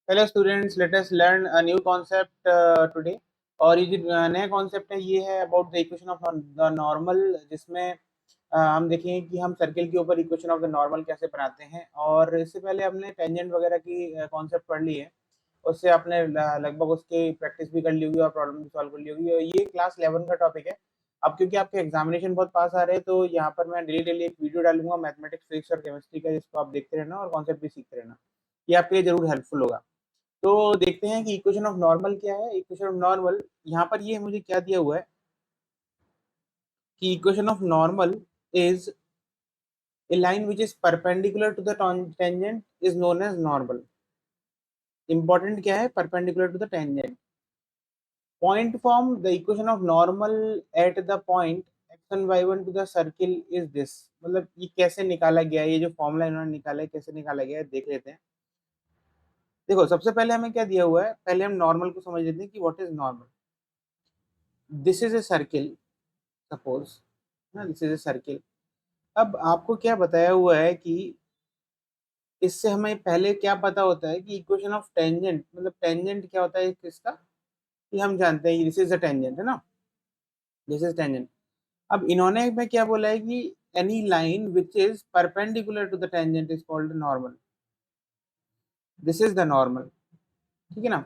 Hello students, let us learn a new concept today. और ये जो नया कॉन्सेप्ट है ये है about the equation of the normal, जिसमें हम देखेंगे कि हम सर्किल के ऊपर इक्वेशन ऑफ द नॉर्मल कैसे बनाते हैं। और इससे पहले हमने टेंजेंट वगैरह की कॉन्सेप्ट पढ़ ली है, उससे आपने लगभग उसकी प्रैक्टिस भी कर ली होगी और प्रॉब्लम भी सॉल्व कर ली होगी। और ये क्लास 11 का टॉपिक है। अब क्योंकि आपके एग्जामिनेशन बहुत पास आ रहे हैं, तो यहाँ पर मैं डेली डेली एक वीडियो डालूंगा मैथमेटिक्स, फिजिक्स और केमिस्ट्री का, जिसको आप देखते रहना और कॉन्सेप्ट भी सीखते रहना। ये आपके लिए जरूर हेल्पफुल होगा। तो देखते हैं कि इक्वेशन ऑफ नॉर्मल क्या है। इक्वेशन ऑफ नॉर्मल यहाँ पर ये मुझे क्या दिया हुआ है कि equation of normal is a line which is perpendicular to the tangent is known as normal. Important क्या है? Perpendicular to the tangent. Point form the equation of normal at the point x1 y1 to the circle is this. मतलब ये कैसे निकाला गया है, ये जो फॉर्मूला इन्होंने निकाला है कैसे निकाला गया है देख लेते हैं। देखो, सबसे पहले हमें क्या दिया हुआ है, पहले हम नॉर्मल को समझ लेते हैं कि what is normal. This is a circle, suppose ना, दिस इज ए सर्किल। अब आपको क्या बताया हुआ है कि इससे हमें पहले क्या पता होता है कि इक्वेशन ऑफ टेंजेंट, मतलब टेंजेंट क्या होता है किसका, कि हम जानते हैं दिस इज अ टेंजेंट, है ना, दिस इज टेंजेंट। अब इन्होंने में क्या बोला है कि any line which is perpendicular to the tangent is called normal. This is the normal, ठीक है ना।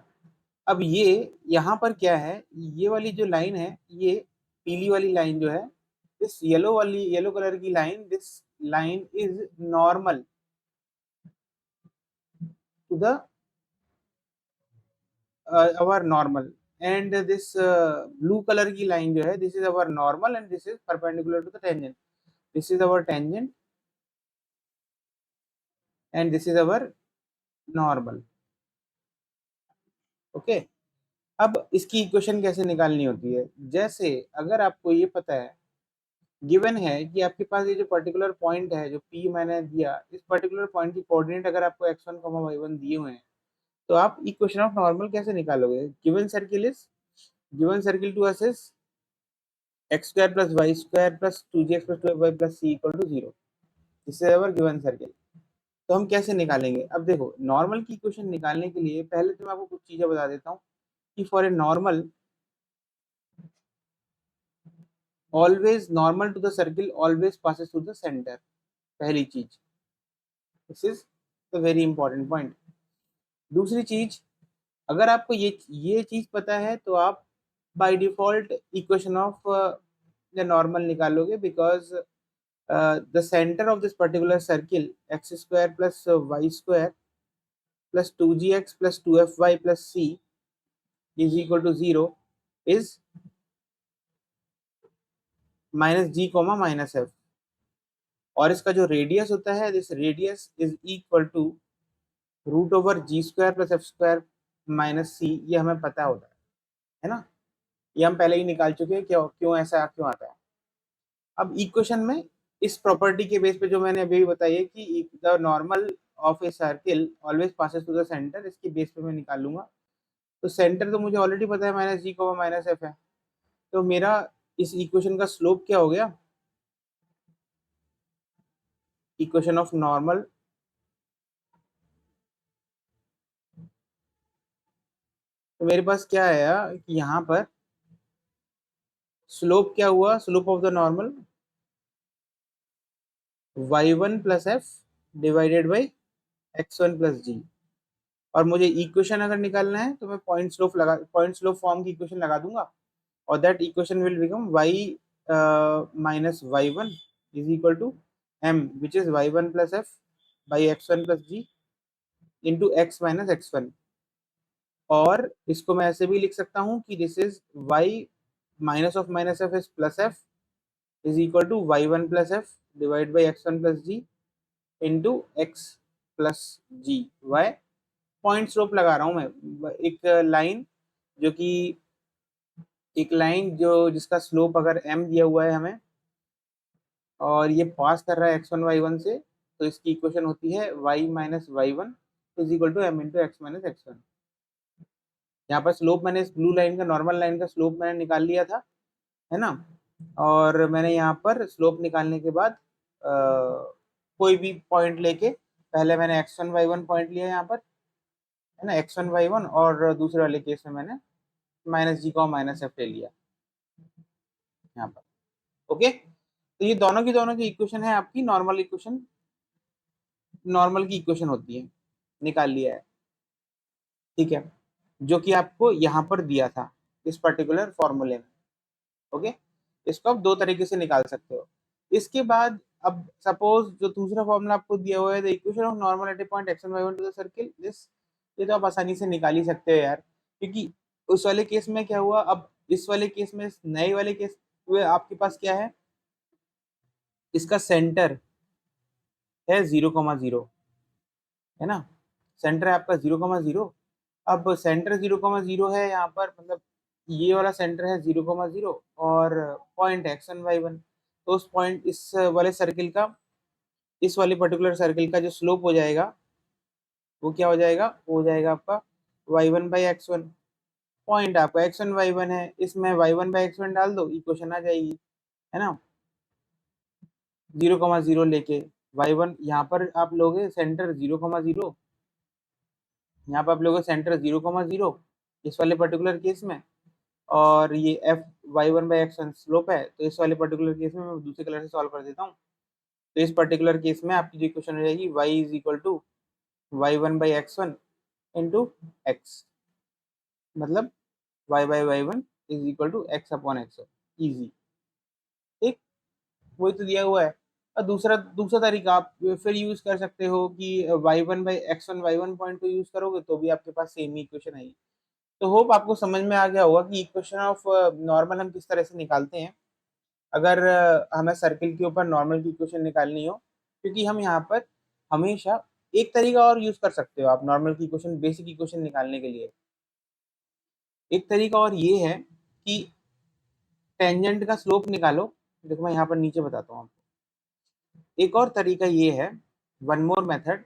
अब ये यहाँ पर क्या है, ये वाली जो लाइन है, ये पीली वाली लाइन जो है, दिस येलो वाली, येलो कलर की line, this line is normal to the our normal. And this blue colour की लाइन जो है, this is our normal and this is perpendicular to the tangent. This is our tangent and this is our normal. Okay. अब इसकी equation कैसे निकालनी होती है, जैसे अगर आपको ये पता है, गिवन है कि आपके पास ये जो पर्टिकुलर पॉइंट है जो P मैंने दिया, इस पर्टिकुलर पॉइंट की कोऑर्डिनेट अगर आपको x1, y1 दिए हुए हैं, तो आप इक्वेशन ऑफ नॉर्मल कैसे निकालोगे। Given circle is, given circle to us is x square plus Y square plus 2gx plus 12y plus c equal to 0। This is our given circle. तो हम कैसे निकालेंगे? अब देखो, नॉर्मल की इक्वेशन निकालने के लिए पहले तो मैं आपको कुछ चीजें बता देता हूँ कि for a normal, always normal to the circle always passes through the centre. पहली चीज, this is the very important point. दूसरी चीज, अगर आपको ये चीज पता है तो आप by default equation of the normal निकालोगे, because the centre of this particular circle x square plus Y square plus 2gx plus 2fy plus c is equal to 0 is minus g comma minus f. और इसका जो radius होता है, this radius is equal to root over ji square plus F square minus c. ये हमें पता होता है ना, ये हम पहले ही निकाल चुके हैं, क्यों क्यों ऐसा क्यों आता है। अब इक्वेशन में इस प्रॉपर्टी के बेस पे जो मैंने अभी बताई है कि the normal of a circle always passes to the centre, इसके बेस पे मैं निकाल लूंगा। तो सेंटर तो मुझे ऑलरेडी पता है, माइनस जी को माइनस एफ है। तो मेरा इस इक्वेशन का स्लोप क्या हो गया, इक्वेशन ऑफ नॉर्मल, तो मेरे पास क्या आया कि यहाँ पर स्लोप क्या हुआ, slope of the normal y1 plus F divided by x1 plus G. और मुझे इक्वेशन अगर निकालना है तो मैं पॉइंट स्लोप फॉर्म की इक्वेशन लगा दूंगा, और that equation will become y minus y1 is equal to m which is y1 plus F by x1 plus ji into x minus x1। और इसको मैं ऐसे भी लिख सकता हूँ कि this is y minus f is plus f is equal to y1 plus f divide by x1 plus ji into x plus g. Why? Point slope लगा रहा हूँ मैं, जो कि एक लाइन जो जिसका स्लोप अगर m दिया हुआ है हमें, और ये पास कर रहा है x1 y1 से, तो इसकी इक्वेशन होती है y minus y1 is equal to m into x minus x1। यहाँ पर स्लोप मैंने इस ब्लू लाइन का, नॉर्मल लाइन का स्लोप मैंने निकाल लिया था, है ना। और मैंने यहाँ पर स्लोप निकालने के बाद कोई भी पॉइंट लेके, पहले मैंने x1 y1 पॉइंट लिया यहाँ पर, है ना, x1 y1, और दूसरे वाले केस में मैंने माइनस जी का माइनस एफ ले लिया यहाँ पर। ओके, तो ये दोनों की इक्वेशन है आपकी नॉर्मल इक्वेशन, नॉर्मल की इक्वेशन होती है, निकाल लिया है। ठीक है, जो कि आपको यहाँ पर दिया था इस पर्टिकुलर फॉर्मूले में। ओके, इसको आप दो तरीके से निकाल सकते हो। इसके बाद अब सपोज जो दूसरा फॉर्मूला आपको दिया हुआ है, the equation of normal at a point x1 y1 to the circle this, ये तो आप आसानी से निकाल ही सकते हो यार, क्योंकि उस वाले केस में क्या हुआ, अब इस वाले केस में, इस नए वाले केस में आपके पास क्या है, इसका सेंटर है 0,0, है ना, सेंटर है आपका 0,0। अब सेंटर 0,0 है यहाँ पर, मतलब ये वाला सेंटर है 0,0 और पॉइंट x1 y1, तो उस पॉइंट, इस वाले सर्किल का, इस वाले पर्टिकुलर सर्किल का जो स्लोप हो जाएगा वो क्या हो जाएगा, वो हो जाएगा आपका y1/x1। पॉइंट आपका x1 y1 है, इसमें y1/x1 डाल दो, इक्वेशन आ जाएगी, है ना, 0,0 लेके y1 यहाँ पर आप लोगे सेंटर 0,0, यहाँ पर आप लोगे सेंटर 0,0 इस वाले पर्टिकुलर केस में, और ये एफ y1/x1 स्लोप है, तो इस वाले पर्टिकुलर केस में मैं दूसरे कलर से सॉल्व कर देता हूँ। तो इस पर्टिकुलर केस में आपकी जो इक्वेशन हो जाएगी y is equal to y1/x1 into x, मतलब y/y1 is equal to x/x1, easy. ठीक, वही तो दिया हुआ है। और दूसरा दूसरा तरीका आप फिर यूज कर सकते हो कि y1/x1 y1 पॉइंट को यूज करोगे तो भी आपके पास सेम ही इक्वेशन आएगी। तो होप आपको समझ में आ गया होगा कि इक्वेशन ऑफ नॉर्मल हम किस तरह से निकालते हैं, अगर हमें सर्किल के ऊपर नॉर्मल की इक्वेशन निकालनी हो, क्योंकि हम यहाँ पर हमेशा एक तरीका और यूज कर सकते हो आप नॉर्मल की इक्वेशन, बेसिक इक्वेशन निकालने के लिए। एक तरीका और ये है कि टेंजेंट का स्लोप निकालो। देखो मैं यहाँ पर नीचे बताता हूँ आपको। एक और तरीका ये है, one more method,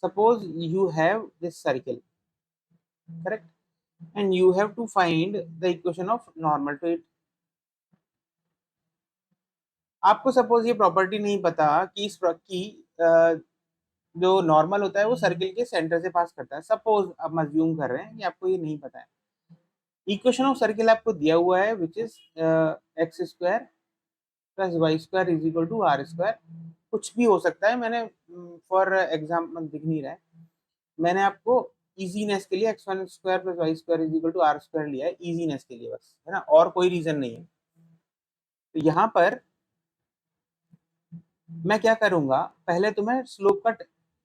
suppose you have this circle, correct, and you have to find the equation of normal to it. आपको सपोज ये प्रॉपर्टी नहीं पता कि जो नॉर्मल होता है वो सर्किल के सेंटर से पास करता है, सपोज अब अज्यूम कर रहे हैं कि आपको ये नहीं पता है। इक्वेशन ऑफ सर्किल आपको दिया हुआ है which is x² plus y² is equal to r²। कुछ भी हो सकता है, मैंने फॉर एग्जाम्पल दिख नहीं रहा है, मैंने आपको इजीनेस के लिए x1² plus y² is equal to r² लिया है, इजीनेस के लिए बस, है ना, और कोई रीजन नहीं है। तो यहाँ पर मैं क्या करूंगा, पहले तो मैं स्लोप का,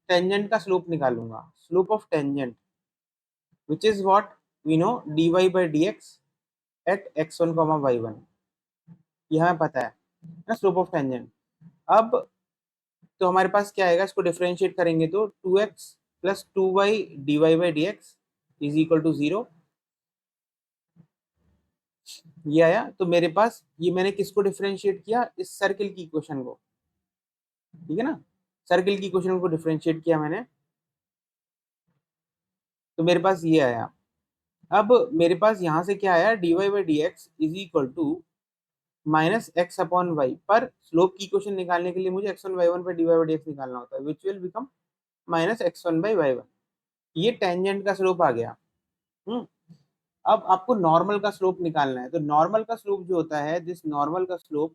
टेंजेंट का स्लोप निकालूंगा, slope of tangent which is what we know dy/dx at x1, y1, ये हमें पता है ना, स्लोप ऑफ टेंजेंट। अब तो हमारे पास क्या आएगा, इसको डिफरेंशिएट करेंगे तो 2x plus 2y dy/dx is equal to 0, ये आया। तो मेरे पास ये मैंने किसको डिफरेंशिएट किया, इस सर्किल की इक्वेशन को, ठीक है ना, सर्किल की इक्वेशन को डिफरेंशिएट किया मैंने, तो मेरे पास ये आया। अब मेरे पास यहाँ से क्या आया, dy/dx is equal to -x/y, पर स्लोप की इक्वेशन निकालने के लिए मुझे x1 y1 पर dy/dx निकालना होता है, विच विल बिकम -x1/y1। ये टेंजेंट का स्लोप आ गया। अब आपको नॉर्मल का स्लोप निकालना है, तो नॉर्मल का स्लोप जो होता है, दिस नॉर्मल का स्लोप,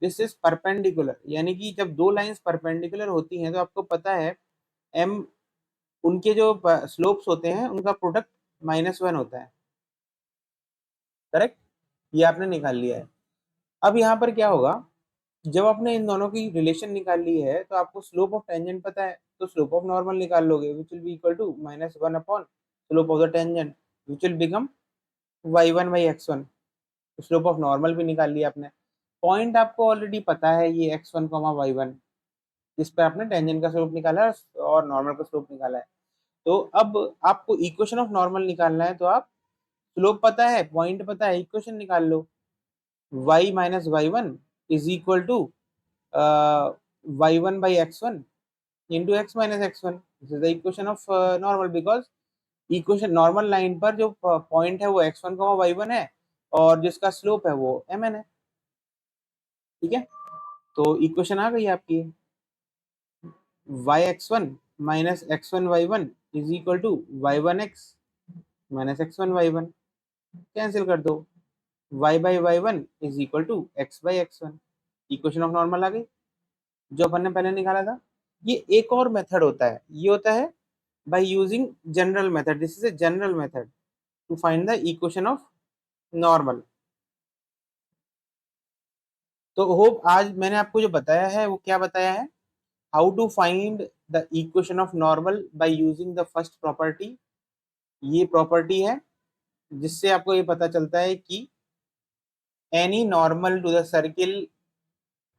दिस इज परपेंडिकुलर, यानी कि जब दो लाइंस परपेंडिकुलर होती हैं तो आपको पता है एम, उनके जो स्लोप्स होते हैं उनका प्रोडक्ट -1 होता है, करेक्ट, ये आपने निकाल लिया है। अब यहाँ पर क्या होगा, जब आपने इन दोनों की रिलेशन निकाल ली है तो आपको स्लोप ऑफ टेंजेंट पता है, तो स्लोप ऑफ नॉर्मल निकाल लोगे, which will be equal to -1 upon slope of the tangent, which will become y1/x1। Slope of normal भी निकाल लिया आपने। पॉइंट आपको ऑलरेडी पता है, ये x1, y1, जिस पर आपने टेंजेंट का स्लोप निकाला है और नॉर्मल का स्लोप निकाला है। तो अब आपको इक्वेशन ऑफ नॉर्मल निकालना है, तो आप स्लोप पता है, पॉइंट पता है, इक्वेशन निकाल लो, y minus y1 is equal to y1/x1 into x minus x1, this is the equation of normal, because equation normal line पर जो पॉइंट है वो x1, y1 है, और जिसका स्लोप है वो mn है, ठीक है। तो इक्वेशन आ गई आपकी, y x1 minus x1 y1 is equal to y1x minus x1 y1, cancel कर दो, y/y1 is equal to x/x1, equation of normal आ गई जो अपन ने पहले निकाला था। ये एक और मेथड होता है, ये होता है by using general method, this is a general method to find the equation of normal. तो होप आज मैंने आपको जो बताया है वो क्या बताया है, how to find the equation of normal by using the first property. ये प्रॉपर्टी है जिससे आपको ये पता चलता है कि any normal to the circle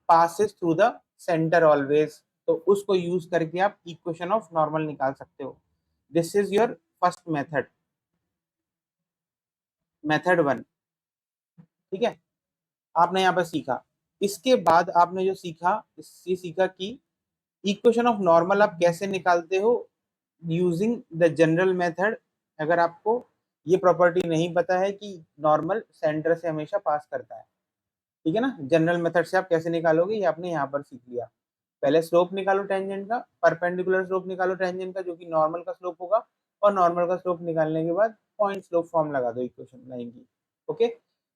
passes through the centre always, तो उसको यूज करके आप इक्वेशन ऑफ नॉर्मल निकाल सकते हो। This is your first method, method 1। ठीक है, आपने यहाँ पर सीखा। इसके बाद आपने जो सीखा, ये सीखा कि इक्वेशन ऑफ नॉर्मल आप कैसे निकालते हो यूजिंग द जनरल मेथड। अगर आपको ये प्रॉपर्टी नहीं पता है कि नॉर्मल सेंटर से हमेशा पास करता है, ठीक है ना, जनरल मेथड से आप कैसे निकालोगे ये आपने यहाँ पर सीख लिया। पहले स्लोप निकालो टेंजेंट का, परपेंडिकुलर स्लोप निकालो टेंजेंट का जो कि नॉर्मल का स्लोप होगा, और नॉर्मल का स्लोप निकालने के बाद पॉइंट स्लोप फॉर्म लगा दो इक्वेशन लाइन की। ओके,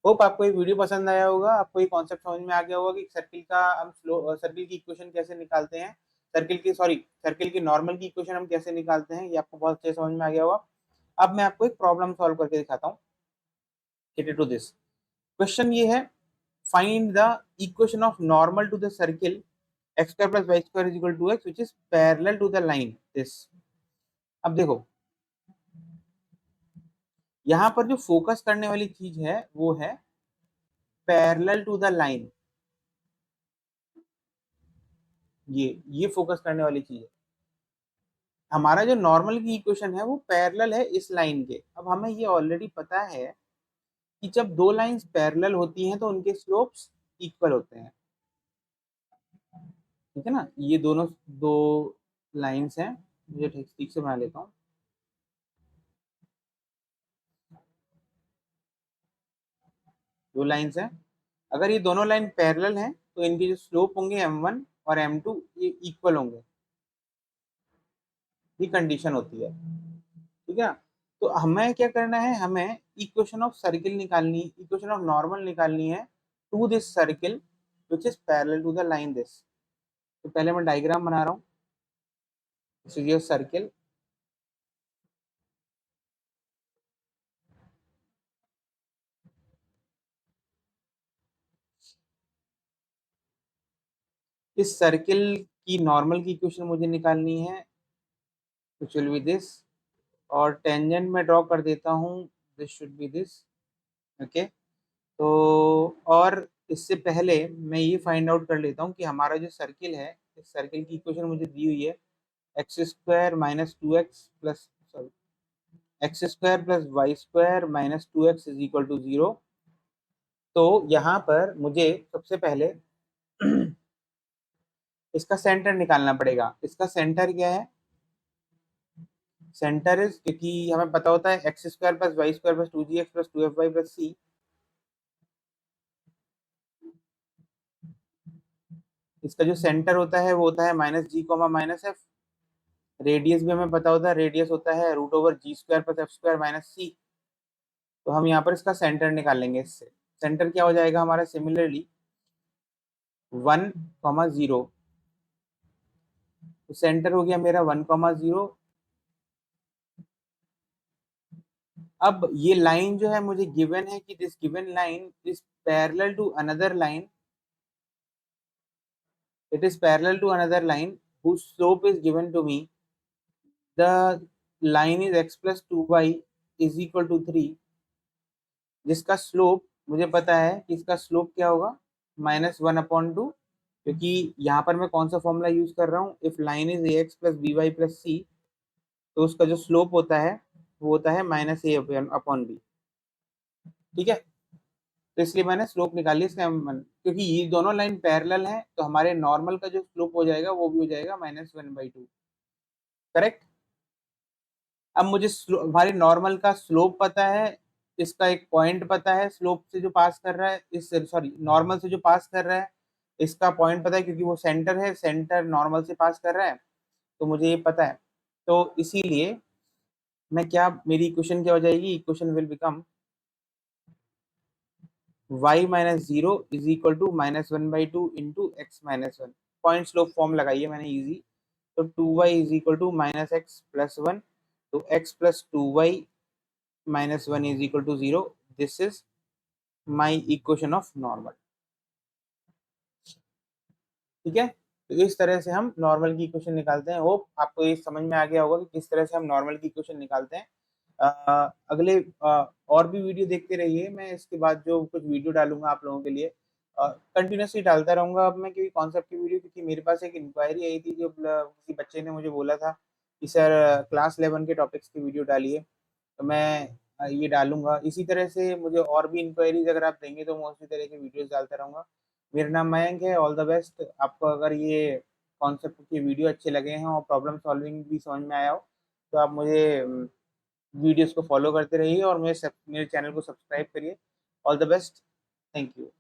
होप आपको ये वीडियो पसंद आया होगा, आपको ये कॉन्सेप्ट समझ में आ गया होगा कि सर्किल का हम सर्किल की इक्वेशन कैसे निकालते हैं, सर्किल की नॉर्मल की इक्वेशन हम कैसे निकालते हैं, ये आपको बहुत अच्छे समझ में आ गया होगा। अब मैं आपको एक प्रॉब्लम सॉल्व करके दिखाता हूँ। टू दिस क्वेश्चन ये है, find the equation of normal to the circle x square plus y square is equal to x which is parallel to the line this। अब देखो यहाँ पर जो फोकस करने वाली चीज है वो है पैरेलल टू द लाइन, ये फोकस करने वाली चीज है। हमारा जो नॉर्मल की इक्वेशन है वो पैरेलल है इस लाइन के। अब हमें ये ऑलरेडी पता है कि जब दो लाइंस पैरेलल होती हैं तो उनके स्लोप्स इक्वल होते हैं, ठीक है ना। ये दोनों दो लाइंस हैं, मुझे ठीक से बना लेता हूँ। दो लाइंस हैं, अगर ये दोनों लाइन पैरेलल हैं तो इनके जो स्लोप होंगे m1 और m2 ये इक्वल होंगे, ये कंडीशन होती है, ठीक है ना। तो हमें क्या करना है, हमें इक्वेशन ऑफ सर्किल निकालनी, इक्वेशन ऑफ नॉर्मल निकालनी है to this circle which is parallel to the line this. तो पहले मैं डायग्राम बना रहा हूँ, दिस इज योर सर्किल। इस सर्किल की नॉर्मल की इक्वेशन मुझे निकालनी है, विच विल बी दिस, और टेंजेंट में ड्रॉ कर देता हूँ, this should be this. Okay, तो और इससे पहले मैं ये फाइंड आउट कर लेता हूँ कि हमारा जो सर्किल है, इस सर्किल की इक्वेशन मुझे दी हुई है x square minus two x plus sorry x square plus Y square minus two x is equal to 0। तो यहाँ पर मुझे सबसे पहले इसका सेंटर निकालना पड़ेगा। इसका सेंटर क्या है, सेंटर इज, क्योंकि हमें पता होता है x square plus Y square plus 2gx plus 2fy plus c, इसका जो सेंटर होता है वो होता है minus G comma minus F. Radius भी हमें पता होता है, रेडियस होता है रूट ओवर जी square plus F square minus C. तो हम यहाँ पर इसका सेंटर निकाल लेंगे। इससे सेंटर क्या हो जाएगा हमारा, सिमिलरली 1,0। तो सेंटर हो गया मेरा 1,0। अब ये लाइन जो है मुझे गिवन है कि this given line is parallel to another line, it is parallel to another line whose slope is given to me, the line is x plus 2y is equal to 3, जिसका slope मुझे पता है कि इसका slope क्या होगा, -1/2। क्योंकि यहाँ पर मैं कौन सा फॉर्मूला यूज कर रहा हूँ, if line is A X plus B Y plus C, तो उसका जो स्लोप होता है वो होता है -a/b, ठीक है। तो इसलिए मैंने स्लोप निकाली इसका क्योंकि ये दोनों लाइन पैरेलल हैं तो हमारे नॉर्मल का जो स्लोप हो जाएगा वो भी हो जाएगा -1/2, करेक्ट। अब मुझे हमारे नॉर्मल का स्लोप पता है, इसका एक पॉइंट पता है स्लोप से जो पास कर रहा है, इस सॉरी नॉर्मल से जो पास कर रहा है, इसका पॉइंट पता है क्योंकि वो सेंटर है, सेंटर नॉर्मल से पास कर रहा है, तो मुझे ये पता है। तो इसीलिए मैं क्या, मेरी इक्वेशन क्या हो जाएगी, equation will become y minus zero is equal to -1/2 into x minus one. Point slope form लगाई है मैंने इजी। तो 2y is equal to -x+1, तो x plus 2y minus one is equal to zero. This is my equation of normal. ठीक है, तो इस तरह से हम नॉर्मल की इक्वेशन निकालते हैं। होप आपको ये समझ में आ गया होगा कि किस तरह से हम नॉर्मल की इक्वेशन निकालते हैं। अगले और भी वीडियो देखते रहिए। मैं इसके बाद जो कुछ वीडियो डालूंगा आप लोगों के लिए कंटिन्यूसली डालता रहूंगा अब मैं, क्योंकि कॉन्सेप्ट की वीडियो, क्योंकि मेरे पास एक इंक्वायरी आई थी जो किसी बच्चे ने मुझे बोला था कि सर क्लास 11 के टॉपिक्स की वीडियो डालिए। तो मैं ये डालूंगा। इसी तरह से मुझे और भी इंक्वायरीज अगर आप देंगे तो मैं उसी तरह की वीडियोस डालता रहूंगा। मेरा नाम मयंक है। ऑल द बेस्ट आपको। अगर ये कॉन्सेप्ट की वीडियो अच्छे लगे हैं और प्रॉब्लम सॉल्विंग भी समझ में आया हो तो आप मुझे वीडियोस को फॉलो करते रहिए और मेरे चैनल को सब्सक्राइब करिए। All the best. Thank you.